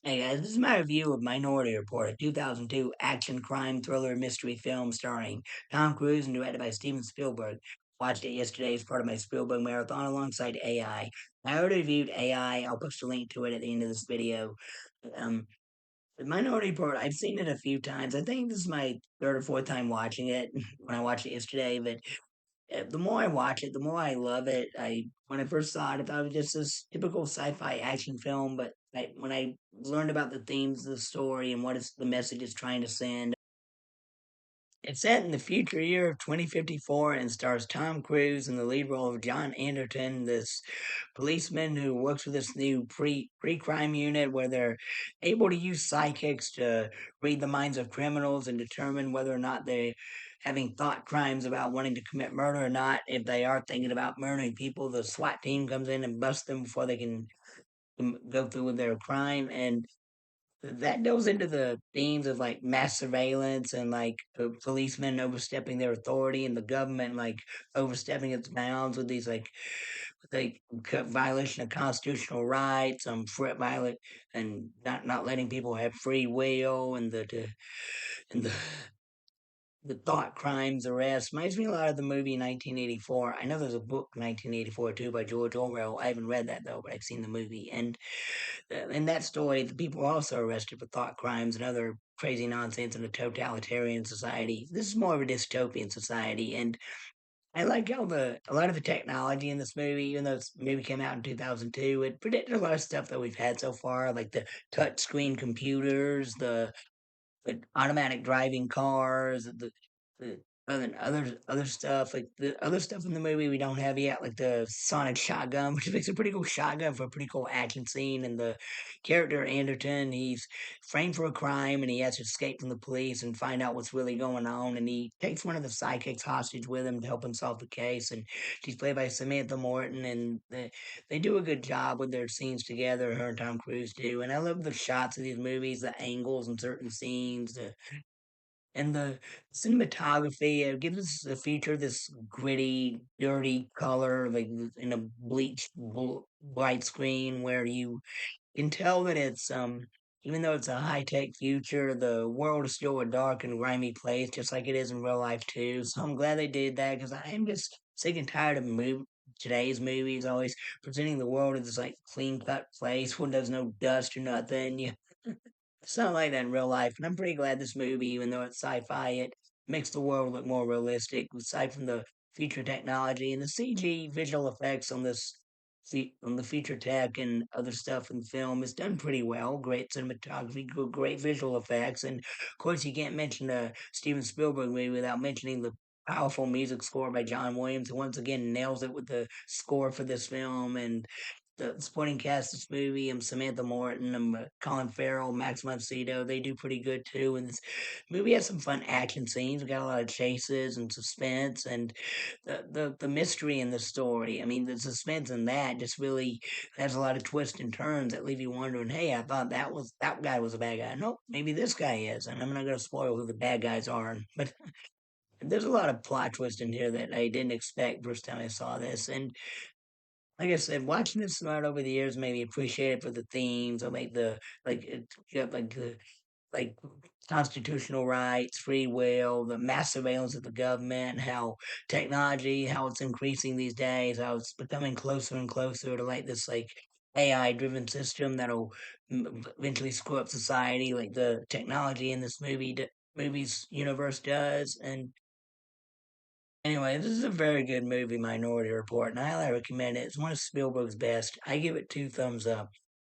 Hey guys, this is my review of Minority Report, a 2002 action crime thriller mystery film starring Tom Cruise and directed by Steven Spielberg. Watched it yesterday as part of my Spielberg marathon alongside AI. I already reviewed AI. I'll post a link to it at the end of this video. Um, the Minority Report, I've seen it a few times. I think this is my third or fourth time watching it when I watched it yesterday, but the more I watch it, the more I love it. When I first saw it, I thought it was just this typical sci-fi action film, but when I learned about the themes of the story and the message it's trying to send, it's set in the future year of 2054 and stars Tom Cruise in the lead role of John Anderton, this policeman who works with this new pre-crime unit where they're able to use psychics to read the minds of criminals and determine whether or not they're having thought crimes about wanting to commit murder or not. If they are thinking about murdering people, the SWAT team comes in and busts them before they can go through with their crime. And that goes into the themes of like mass surveillance and like policemen overstepping their authority and the government like overstepping its bounds with these violation of constitutional rights, violent and not letting people have free will and and the thought crimes arrest reminds me a lot of the movie 1984. I know there's a book 1984 too by George Orwell. I haven't read that though, but I've seen the movie. And in that story, the people are also arrested for thought crimes and other crazy nonsense in a totalitarian society. This is more of a dystopian society, and I like how the a lot of the technology in this movie, even though this movie came out in 2002, it predicted a lot of stuff that we've had so far, like the touch screen computers, the automatic driving cars, the other stuff, like the other stuff in the movie we don't have yet, like the sonic shotgun, which makes a pretty cool shotgun for a pretty cool action scene. And the character Anderton, he's framed for a crime and he has to escape from the police and find out what's really going on. And he takes one of the psychics hostage with him to help him solve the case. And she's played by Samantha Morton, and they do a good job with their scenes together. Her and Tom Cruise do, and I love the shots of these movies, the angles in certain scenes, and the cinematography. It gives us the feature this gritty, dirty color, like in a white screen, where you can tell that it's even though it's a high tech future, the world is still a dark and grimy place, just like it is in real life too. So I'm glad they did that because I am just sick and tired of today's movies always presenting the world as this like clean cut place where there's no dust or nothing. It's not like that in real life, and I'm pretty glad this movie, even though it's sci-fi, it makes the world look more realistic. Aside from the future technology and the CG visual effects on on the future tech and other stuff in film is done pretty well. Great cinematography, great visual effects, and of course you can't mention a Steven Spielberg movie without mentioning the powerful music score by John Williams, who once again nails it with the score for this film. And the supporting cast of this movie, Samantha Morton, Colin Farrell, Max Von Sydow, they do pretty good too. And this movie has some fun action scenes. We got a lot of chases and suspense, and the mystery in the story. I mean, the suspense in that just really has a lot of twists and turns that leave you wondering. Hey, I thought that guy was a bad guy. Nope, maybe this guy is. And I'm not going to spoil who the bad guys are, but there's a lot of plot twist in here that I didn't expect first time I saw this. And like I said, watching this throughout over the years made me appreciate it for the themes. I like you have like constitutional rights, free will, the mass surveillance of the government, how technology, how it's increasing these days, how it's becoming closer and closer to like this like AI driven system that'll eventually screw up society, like the technology in this movie's universe does. And anyway, this is a very good movie, Minority Report, and I highly recommend it. It's one of Spielberg's best. I give it two thumbs up.